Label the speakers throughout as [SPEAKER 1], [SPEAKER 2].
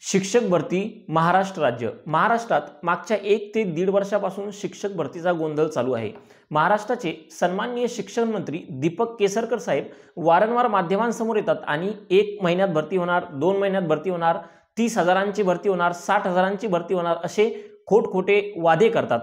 [SPEAKER 1] शिक्षक भरती महाराष्ट्र राज्य। महाराष्ट्रात मागच्या 1 ते 1.5 वर्षापासून शिक्षक भरतीचा गोंधळ चालू आहे। महाराष्ट्राचे सन्माननीय शिक्षण मंत्री दीपक केसरकर साहेब वारंवार माध्यमांसमोर येतात आणि 1 महिन्यात भरती होणार, 2 महिन्यात भरती होणार, 30,000ची भरती होणार, 60,000ची भरती होणार असे खोटखोटे वादे करतात।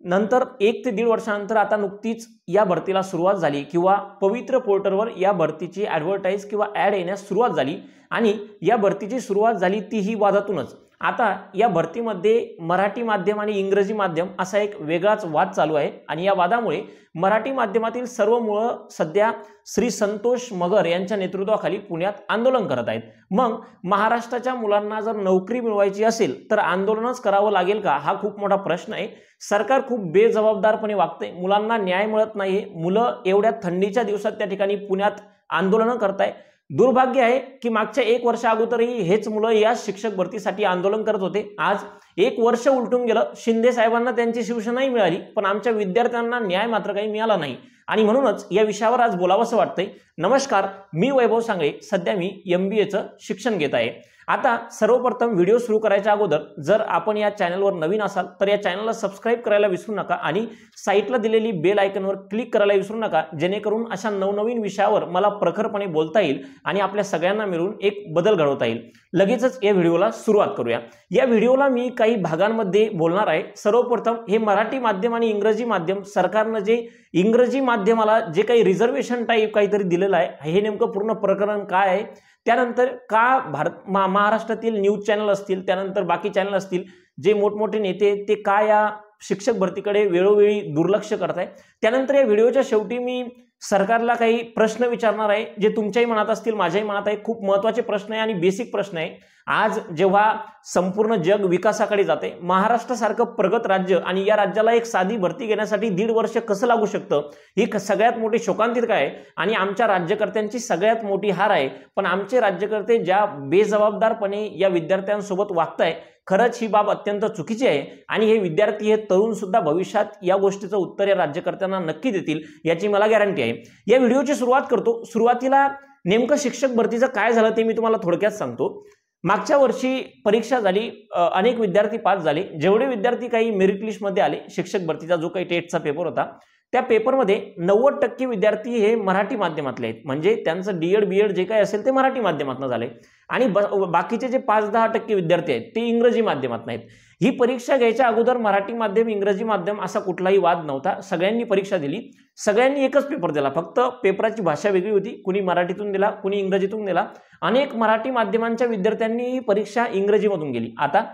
[SPEAKER 1] नंतर 1 ते 1.5 वर्षानंतर आता नुकतीच या भरतीला सुरुवात झाली किंवा पवित्र पोर्टलवर या भरतीची ॲडव्हर्टाइज किंवा ॲड येण्यास सुरुवात झाली आणि या भरतीची सुरुवात झाली तीही वादातूनच। आता या भरतीमध्ये मराठी माध्यम आणि इंग्रजी माध्यम असा एक वेगळाच वाद चालू आहे आणि या वादामुळे मराठी माध्यमातील सर्व मुलं सध्या श्री संतोष मगर यांच्या नेतृत्वाखाली पुण्यात आंदोलन करत आहेत। मग महाराष्ट्राच्या मुलांना जर नोकरी मिळवायची असेल तर आंदोलनच करावं लागेल का, हा खूप मोठा प्रश्न आहे। सरकार खूप बेजबाबदारपणे वागते, मुलांना न्याय मिळत नाही, मुलं एवढ्या थंडीच्या दिवसात त्या ठिकाणी पुण्यात आंदोलन करताय। दुर्भाग्य आहे की मागच्या 1 वर्ष अगोदरही हेच मुलं या शिक्षक भरतीसाठी आंदोलन करत होते। आज 1 वर्ष उलटून गेलं, शिंदे साहेबांना त्यांची शिवसेनाही मिळाली पण आमच्या विद्यार्थ्यांना न्याय मात्र काही मिळाला नाही आणि म्हणूनच या विषयावर आज बोलावंसं वाटतंय। नमस्कार, मी वैभव सांगळे, सध्या मी MBAचं शिक्षण घेत आहे। आता सर्वप्रथम व्हिडिओ सुरू करायच्या अगोदर जर आपण या चॅनलवर नवीन असाल तर या चॅनलला सबस्क्राइब करायला विसरू नका आणि साईडला दिलेली बेल आयकॉनवर क्लिक करायला विसरू नका, जेणेकरून अशा नवनवीन विषयावर मला प्रखरपणे बोलता येईल आणि आपल्या सगळ्यांना मिळून एक बदल घडवता येईल। लगेचच या व्हिडिओला सुरुवात करूया। या व्हिडिओला मी काही भागांमध्ये बोलणार आहे। सर्वप्रथम हे मराठी माध्यम आणि इंग्रजी माध्यम, सरकारने जे इंग्रजी माध्यमाला जे काही रिझर्वेशन टाईप काहीतरी दिलेलं आहे हे नेमकं पूर्ण प्रकरण काय आहे, त्यानंतर का महाराष्ट्रातील न्यूज चॅनल असतील, त्यानंतर बाकी चॅनल असतील, जे मोठमोठे नेते ते का या शिक्षक भरतीकडे वेळोवेळी दुर्लक्ष करताय। त्यानंतर या व्हिडिओच्या शेवटी मी सरकारला काही प्रश्न विचारणार आहे जे तुमच्याही मनात असतील, माझ्याही मनात आहे। खूप महत्त्वाचे प्रश्न आहे आणि बेसिक प्रश्न आहे। आज जेव्हा संपूर्ण जग विकासाकडे जाते, महाराष्ट्रासारखं प्रगत राज्य आणि या राज्याला एक साधी भरती घेण्यासाठी 1.5 वर्ष कसं लागू शकतं, ही सगळ्यात मोठी शोकांतिका आहे आणि आमच्या राज्यकर्त्यांची सगळ्यात मोठी हार आहे। पण आमचे राज्यकर्ते ज्या बेजबाबदारपणे या विद्यार्थ्यांसोबत वागताय, खरंच ही बाब अत्यंत चुकीची आहे आणि हे विद्यार्थी, हे तरुण सुद्धा भविष्यात या गोष्टीचं उत्तर या राज्यकर्त्यांना नक्की देतील याची मला गॅरंटी आहे। या व्हिडिओची सुरुवात करतो। सुरुवातीला नेमकं शिक्षक भरतीचं काय झालं ते मी तुम्हाला थोडक्यात सांगतो। मागच्या वर्षी परीक्षा झाली, अनेक विद्यार्थी पास झाले। जेवढे विद्यार्थी काही मेरिट लिस्टमध्ये आले, शिक्षक भरतीचा जो काही टेटचा पेपर होता त्या पेपरमध्ये 90% विद्यार्थी हे मराठी माध्यमातले आहेत, म्हणजे त्यांचं D.Ed B.Ed जे काही असेल ते मराठी माध्यमातून झाले आणि बाकीचे जे 5-10% विद्यार्थी आहेत ते इंग्रजी माध्यमातून आहेत। ही परीक्षा घ्यायच्या अगोदर मराठी माध्यम इंग्रजी माध्यम असा कुठलाही वाद नव्हता, सगळ्यांनी परीक्षा दिली, सगळ्यांनी एकच पेपर दिला, फक्त पेपराची भाषा वेगळी होती, कुणी मराठीतून दिला, कुणी इंग्रजीतून दिला। अनेक मराठी माध्यमांच्या विद्यार्थ्यांनी ही परीक्षा इंग्रजीमधून गेली। आता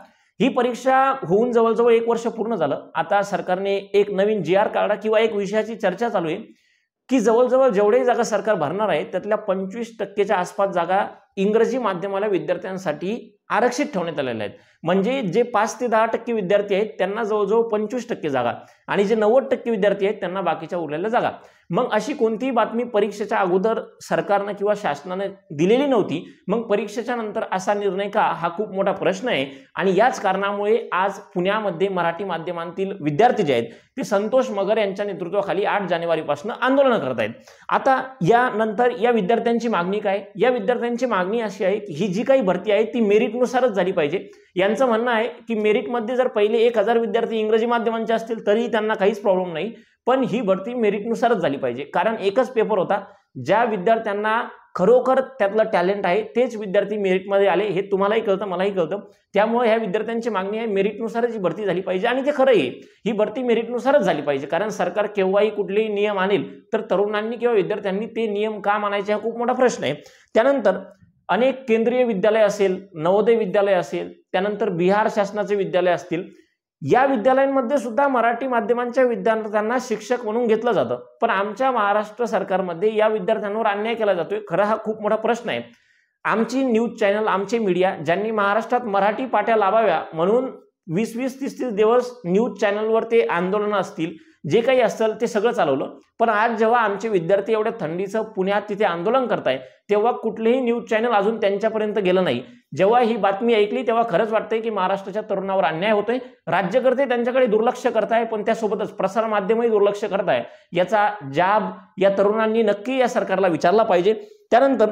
[SPEAKER 1] ही परीक्षा होऊन जवळजवळ 1 वर्ष पूर्ण झालं। आता सरकारने एक नवीन GR काढला किंवा एक विषयाची चर्चा चालू आहे की जवळजवळ जेवढे जागा सरकार भरणार आहे त्यातल्या 25% आसपास जागा इंग्रजी माध्यमाला विद्यार्थ्यांसाठी आरक्षित ठेवण्यात आलेल्या आहेत। म्हणजे जे 5 ते 10% विद्यार्थी आहेत त्यांना जवळजवळ 25% जागा आणि जे 90% विद्यार्थी आहेत त्यांना बाकीच्या उरलेल्या जागा। मग अशी कोणतीही बातमी परीक्षेच्या अगोदर सरकारने किंवा शासनाने दिलेली नव्हती, मग परीक्षेच्या नंतर असा निर्णय का, हा खूप मोठा प्रश्न आहे आणि याच कारणामुळे आज पुण्यामध्ये मराठी माध्यमांतील विद्यार्थी जे आहेत ते संतोष मगर यांच्या नेतृत्वाखाली 8 जानेवारीपासून आंदोलन करत आहेत। आता यानंतर या विद्यार्थ्यांची मागणी काय? या विद्यार्थ्यांची मागणी अशी आहे की ही जी काही भरती आहे ती मेरिटनुसारच झाली पाहिजे। यांचं म्हणणं आहे की मेरिटमध्ये जर पहिले 1000 विद्यार्थी इंग्रजी माध्यमांचे असतील तरीही त्यांना काहीच प्रॉब्लेम नाही, पण ही भरती मेरिटनुसारच झाली पाहिजे। कारण एकच पेपर होता, ज्या विद्यार्थ्यांना खरोखर त्यातलं टॅलेंट आहे तेच विद्यार्थी मेरिटमध्ये आले, हे तुम्हालाही कळतं, मलाही कळतं। त्यामुळे ह्या विद्यार्थ्यांची मागणी आहे मेरिटनुसारच ही भरती झाली पाहिजे आणि ते खरं आहे, ही भरती मेरिटनुसारच झाली पाहिजे। कारण सरकार केव्हाही कुठलेही नियम आणेल तर तरुणांनी किंवा विद्यार्थ्यांनी ते नियम का मानायचे हा खूप मोठा प्रश्न आहे। त्यानंतर अनेक केंद्रीय विद्यालय असेल, नवोदय विद्यालय असेल, त्यानंतर बिहार शासनाचे विद्यालय असतील, या विद्यालयांमध्ये सुद्धा मराठी माध्यमांच्या विद्यार्थ्यांना शिक्षक म्हणून घेतलं जातं, पण आमच्या महाराष्ट्र सरकारमध्ये या विद्यार्थ्यांवर अन्याय केला जातोय। खरं हा खूप मोठा प्रश्न आहे। आमची न्यूज चॅनल, आमचे मीडिया ज्यांनी महाराष्ट्रात मराठी पाट्या लावाव्या म्हणून 20-20, 30-30 दिवस न्यूज चॅनलवर ते आंदोलन असतील, जे काही असेल ते सगळं चालवलं, पण आज जेव्हा आमचे विद्यार्थी एवढ्या थंडीचं पुण्यात तिथे आंदोलन करताय तेव्हा कुठलेही न्यूज चॅनल अजून त्यांच्यापर्यंत गेलं नाही। जेव्हा ही बातमी ऐकली तेव्हा खरंच वाटतंय की महाराष्ट्राच्या तरुणावर अन्याय होतोय, राज्यकर्ते त्यांच्याकडे दुर्लक्ष करताय, पण त्यासोबतच प्रसार माध्यमही दुर्लक्ष करताय। याचा जाब या तरुणांनी नक्की या सरकारला विचारला पाहिजे। त्यानंतर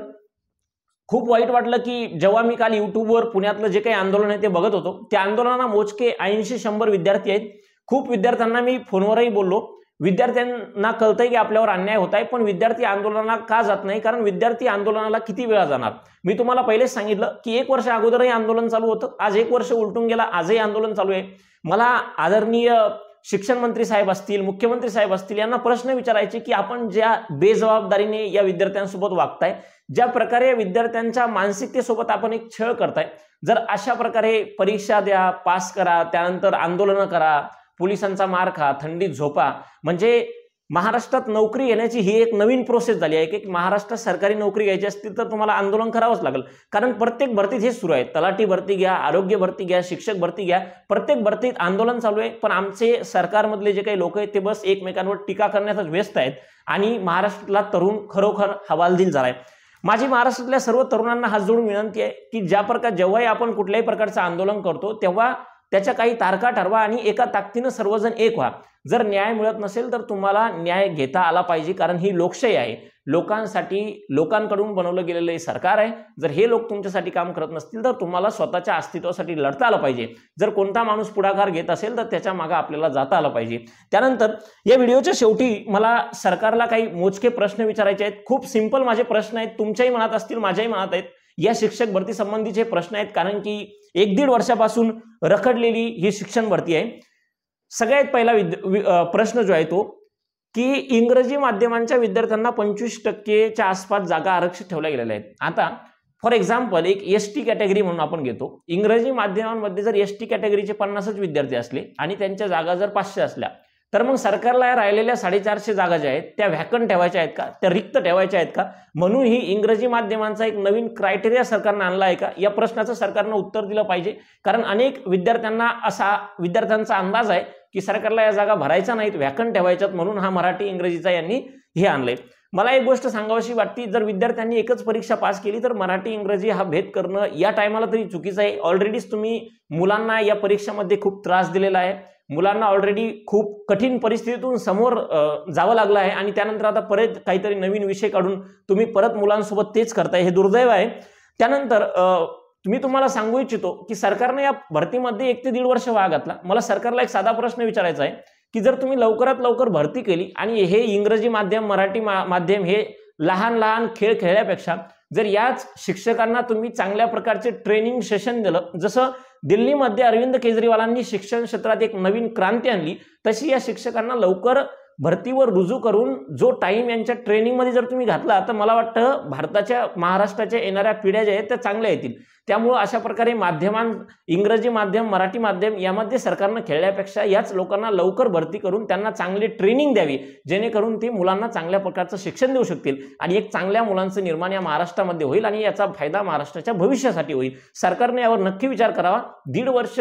[SPEAKER 1] खूप वाईट वाटलं की जेव्हा मी काल युट्यूबवर पुण्यातलं जे काही आंदोलन आहे ते बघत होतो, त्या आंदोलनाला मोजके 80-100 विद्यार्थी आहेत. खूप विद्यार्थ्यांना मी फोनवरही बोललो. विद्यार्थ्यांना कळतंय की आपल्यावर अन्याय होत आहे, पण विद्यार्थी आंदोलनाला का जात नाही? कारण विद्यार्थी आंदोलनाला किती वेळा जाणार? मी तुम्हाला पहिलेच सांगितलं की 1 वर्ष अगोदरही आंदोलन चालू होतं. आज 1 वर्ष उलटून गेला, आजही आंदोलन चालू आहे. मला आदरणीय शिक्षण मंत्री साहेब असतील, मुख्यमंत्री साहेब असतील, यांना प्रश्न विचारायचे की आपण ज्या बेजबाबदारीने या विद्यार्थ्यांसोबत वागताय, ज्या प्रकारे विद्यार्थ्यांच्या मानसिकतेसोबत आपण एक छळ करताय, जर अशा प्रकारे परीक्षा द्या, पास करा, त्यानंतर आंदोलनं करा, पोलिसांचा मार खा, थंडीत झोपा, म्हणजे महाराष्ट्रात नोकरी घेण्याची ही एक नवीन प्रोसेस झाली आहे की महाराष्ट्रात सरकारी नोकरी घ्यायची असतील तर तुम्हाला आंदोलन करावंच लागेल. कारण प्रत्येक भरतीत हे सुरू आहे. तलाठी भरती घ्या, आरोग्य भरती घ्या, शिक्षक भरती घ्या, प्रत्येक भरतीत आंदोलन चालू आहे. पण आमचे सरकारमधले जे काही लोक आहेत ते बस एकमेकांवर टीका करण्यातच व्यस्त आहेत आणि महाराष्ट्रातला तरुण खरोखर हवालदिल झालाय. माझी महाराष्ट्रातल्या सर्व तरुणांना हात जोडून विनंती आहे की ज्या प्रकारे जेव्हाही आपण कुठल्याही प्रकारचं आंदोलन करतो तेव्हा त्याच्या काही तारखा ठरवा आणि एका ताकदीनं सर्वजण एक व्हा. जर न्याय मिळत नसेल तर तुम्हाला न्याय घेता आला पाहिजे, कारण ही लोकशाही आहे. लोकांसाठी, लोकांकडून बनवलं गेलेलं हे सरकार आहे. जर हे लोक तुमच्यासाठी काम करत नसतील तर तुम्हाला स्वतःच्या अस्तित्वासाठी लढता आलं पाहिजे. जर कोणता माणूस पुढाकार घेत असेल तर त्याच्या मागे आपल्याला जाता आलं पाहिजे. त्यानंतर या व्हिडिओच्या शेवटी मला सरकारला काही मोजके प्रश्न विचारायचे आहेत. खूप सिंपल माझे प्रश्न आहेत. तुमच्याही मनात असतील, माझ्याही मनात आहेत. या शिक्षक भरती संबंधीचे प्रश्न आहेत, कारण की 1-1.5 वर्षापासून रखडलेली ही शिक्षण भरती आहे. सगळ्यात पहिला प्रश्न जो आहे तो की इंग्रजी माध्यमांच्या विद्यार्थ्यांना 25% आसपास जागा आरक्षित ठेवल्या गेलेल्या आहेत. आता फॉर एक्झाम्पल एक एसटी कॅटेगरी म्हणून आपण घेतो. इंग्रजी माध्यमांमध्ये जर एसटी कॅटेगरीचे 50च विद्यार्थी असले आणि त्यांच्या जागा जर 500 असल्या तर मग सरकारला राहिलेल्या 450 जागा ज्या आहेत त्या व्हॅकंट ठेवायच्या आहेत का, त्या रिक्त ठेवायच्या आहेत का? म्हणून ही इंग्रजी माध्यमांचा एक नवीन क्रायटेरिया सरकारनं आणला आहे का, या प्रश्नाचं सरकारनं उत्तर दिलं पाहिजे. कारण अनेक विद्यार्थ्यांचा अंदाज आहे की सरकारला या जागा भरायच्या नाहीत, व्हॅकंट ठेवायच्यात, म्हणून हा मराठी इंग्रजीचा यांनी हे आणलंय. मला एक गोष्ट सांगावीशी वाटते, जर विद्यार्थ्यांनी एकच परीक्षा पास केली तर मराठी इंग्रजी हा भेद करणं या टायमाला तरी चुकीचं आहे. ऑलरेडीच तुम्ही मुलांना या परीक्षेमध्ये खूप त्रास दिलेला आहे. मुलांना ऑलरेडी खूप कठीण परिस्थितीतून समोर जावं लागलं आहे आणि त्यानंतर आता परत काहीतरी नवीन विषय काढून तुम्ही परत मुलांसोबत तेच करताय, हे दुर्दैव आहे. त्यानंतर मी तुम्हाला सांगू इच्छितो की सरकारने या भरतीमध्ये 1 ते 1.5 वर्ष वाया घातला. मला सरकारला एक साधा प्रश्न विचारायचा आहे की जर तुम्ही लवकरात लवकर भरती केली आणि हे इंग्रजी माध्यम, मराठी माध्यम हे लहान लहान खेळ खेळल्यापेक्षा जर याच शिक्षकांना तुम्ही चांगल्या प्रकारचे ट्रेनिंग सेशन दिलं, जसं दिल्लीमध्ये अरविंद केजरीवालांनी शिक्षण क्षेत्रात एक नवीन क्रांती आणली, तशी या शिक्षकांना लवकर भरतीवर रुजू करून जो टाइम यांच्या ट्रेनिंगमध्ये जर तुम्ही घातला तर मला वाटतं भारताच्या, महाराष्ट्राच्या येणाऱ्या पिढ्या ज्या आहेत त्या चांगल्या येतील. त्यामुळे अशा प्रकारे इंग्रजी माध्यम, मराठी माध्यम यामध्ये सरकारनं खेळल्यापेक्षा याच लोकांना लवकर भरती करून त्यांना चांगली ट्रेनिंग द्यावी, जेणेकरून ते मुलांना चांगल्या प्रकारचं शिक्षण देऊ शकतील आणि एक चांगल्या मुलांचं निर्माण या महाराष्ट्रामध्ये होईल आणि याचा फायदा महाराष्ट्राच्या भविष्यासाठी होईल. सरकारने यावर नक्की विचार करावा. 1.5 वर्ष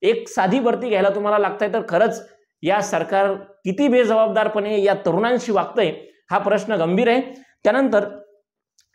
[SPEAKER 1] एक साधी भरती घ्यायला तुम्हाला लागतंय तर खरंच या सरकार किती बेजबाबदारपणे या तरुणांशी वागतंय, हा प्रश्न गंभीर आहे. त्यानंतर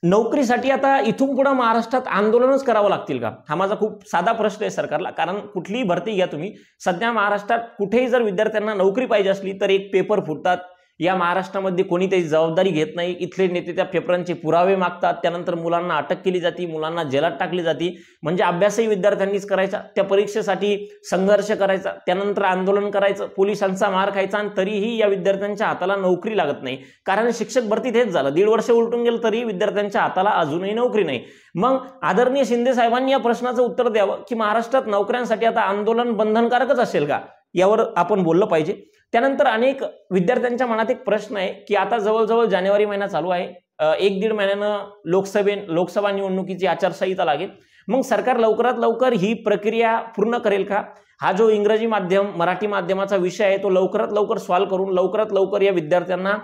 [SPEAKER 1] नोकरीसाठी आता इथून पुढे महाराष्ट्रात आंदोलनच करावं लागतील का, हा माझा खूप साधा प्रश्न आहे सरकारला. कारण कुठलीही भरती घ्या तुम्ही, सध्या महाराष्ट्रात कुठेही जर विद्यार्थ्यांना नोकरी पाहिजे असली तर एक पेपर फुटतात. या महाराष्ट्रामध्ये कोणी त्याची जबाबदारी घेत नाही. इथले नेते त्या पेपरांचे पुरावे मागतात, त्यानंतर मुलांना अटक केली जाते, मुलांना जेलात टाकली जाते. म्हणजे अभ्यासही विद्यार्थ्यांनीच करायचा, त्या परीक्षेसाठी संघर्ष करायचा, त्यानंतर आंदोलन करायचं, पोलिसांचा मार खायचा आणि तरीही या विद्यार्थ्यांच्या हाताला नोकरी लागत नाही. कारण शिक्षक भरतीत हेच झालं, 1.5 वर्ष उलटून गेलं तरी विद्यार्थ्यांच्या हाताला अजूनही नोकरी नाही. मग आदरणीय शिंदे साहेबांनी या प्रश्नाचं उत्तर द्यावं की महाराष्ट्रात नोकऱ्यांसाठी आता आंदोलन बंधनकारकच असेल का, यावर आपण बोललं पाहिजे. त्यानंतर अनेक विद्यार्थ्यांच्या मनात एक प्रश्न आहे की आता जवळजवळ जानेवारी महिना चालू आहे, 1-1.5 महिन्यानं लोकसभा निवडणुकीची आचारसंहिता लागेल. मग सरकार लवकरात लवकर ही प्रक्रिया पूर्ण करेल का? हा जो इंग्रजी माध्यम, मराठी माध्यमाचा विषय आहे तो लवकरात लवकर सॉल्व्ह करून लवकरात लवकर या विद्यार्थ्यांना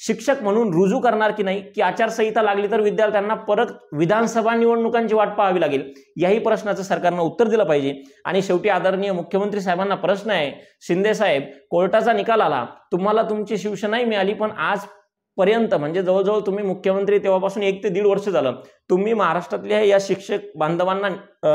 [SPEAKER 1] शिक्षक म्हणून रुजू करणार की नाही, की आचारसंहिता लागली तर विद्यार्थ्यांना परत विधानसभा निवडणुकांची वाट पाहावी लागेल, याही प्रश्नाचं सरकारनं उत्तर दिलं पाहिजे. आणि शेवटी आदरणीय मुख्यमंत्री साहेबांना प्रश्न आहे, शिंदे साहेब, कोर्टाचा निकाल आला, तुम्हाला तुमची शिवसेनाही मिळाली, पण आजपर्यंत म्हणजे जवळजवळ तुम्ही मुख्यमंत्री तेव्हापासून 1 ते 1.5 वर्ष झालं, तुम्ही महाराष्ट्रातल्या या शिक्षक बांधवांना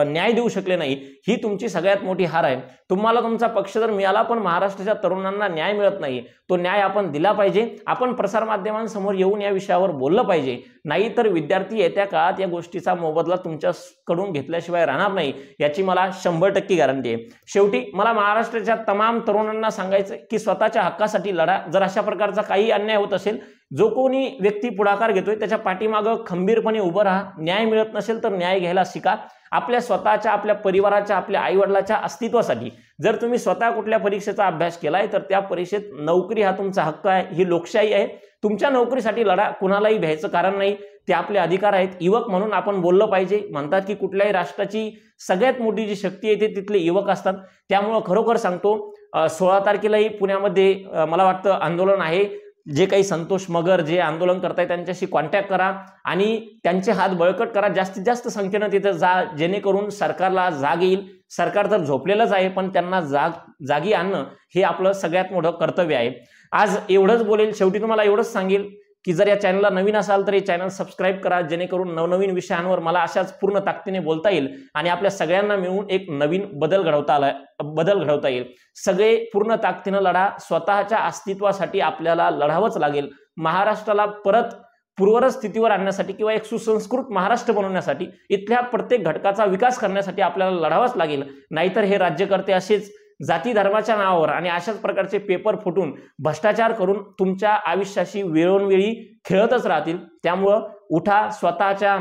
[SPEAKER 1] न्याय देऊ शकले नाही, ही तुमची सगळ्यात मोठी हार आहे। तुम्हाला तुमचा पक्ष जर मिळाला पण महाराष्ट्राच्या तरुणांना न्याय मिळत नाही, तो न्याय आपण दिला पाहिजे। आपण प्रसारमाध्यमांसमोर येऊन या विषयावर बोललं पाहिजे, नाहीतर विद्यार्थी येत्या काळात या गोष्टीचा मोबदला तुमच्याकडून घेतल्याशिवाय राहणार नाही, याची मला 100% गॅरंटी आहे। शेवटी मला महाराष्ट्राच्या तमाम तरुणांना सांगायचं की स्वतःच्या हक्कासाठी लढा। जर अशा प्रकारचा काही अन्याय होत असेल, जो कोणी व्यक्ती पुढाकार घेतोय त्याच्या पाठीमागं खंबीरपणे उभं राहा। न्याय मिळत नसेल तर न्याय घ्यायला शिका, आपल्या स्वतःच्या, आपल्या परिवाराच्या, आपल्या आईवडिलाच्या अस्तित्वासाठी। जर तुम्ही स्वतः कुठल्या परीक्षेचा अभ्यास केलाय तर त्या परीक्षेत नोकरी हा तुमचा हक्क आहे, ही लोकशाही आहे। तुमच्या नोकरीसाठी लढा, कुणालाही भ्यायचं कारण नाही, ते आपले अधिकार आहेत। युवक म्हणून आपण बोललं पाहिजे। म्हणतात की कुठल्याही राष्ट्राची सगळ्यात मोठी जी शक्ती आहे ते तिथले युवक असतात। त्यामुळे खरोखर सांगतो 16 तारखेलाही पुण्यामध्ये मला वाटतं आंदोलन आहे। जे काही संतोष मगर जे आंदोलन करतायत त्यांच्याशी कॉन्टॅक्ट करा आणि त्यांचे हात बळकट करा, जास्तीत जास्त संख्येने तिथे जा, जेणेकरून सरकारला जाग येईल। सरकार तर झोपलेलंच आहे, पण त्यांना जागी आणणं हे आपलं सगळ्यात मोठं कर्तव्य आहे। आज एवढंच बोलेल। शेवटी तुम्हाला एवढंच सांगेल की जर या चॅनलला नवीन असाल तर हे चॅनल सबस्क्राईब करा, जेणेकरून नवनवीन विषयांवर मला अशाच पूर्ण ताकदीने बोलता येईल आणि आपल्या सगळ्यांना मिळून एक नवीन बदल घडवता येईल। सगळे पूर्ण ताकदीने लढा, स्वतःच्या अस्तित्वासाठी आपल्याला लढावंच लागेल। महाराष्ट्राला परत पूर्वरत स्थितीवर आणण्यासाठी किंवा एक सुसंस्कृत महाराष्ट्र बनवण्यासाठी, इथल्या प्रत्येक घटकाचा विकास करण्यासाठी आपल्याला लढावंच लागेल। नाहीतर हे राज्यकर्ते असेच जाती धर्माच्या नावावर आणि अशाच प्रकारचे पेपर फुटून भ्रष्टाचार करून तुमच्या आयुष्याशी वेळोवेळी खेळतच राहतील। त्यामुळं उठा, स्वतःच्या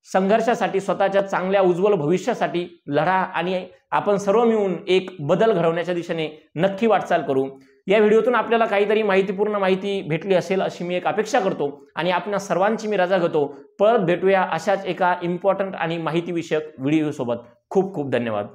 [SPEAKER 1] संघर्षासाठी, स्वतःच्या चांगल्या उज्ज्वल भविष्यासाठी लढा आणि आपण सर्व मिळून एक बदल घडवण्याच्या दिशेने नक्की वाटचाल करू। या व्हिडिओतून आपल्याला काहीतरी माहितीपूर्ण माहिती भेटली असेल अशी मी एक अपेक्षा करतो आणि आपल्या सर्वांची मी रजा घेतो। परत भेटूया अशाच एका इम्पॉर्टंट आणि माहिती विषयक व्हिडिओ सोबत। खूप खूप धन्यवाद।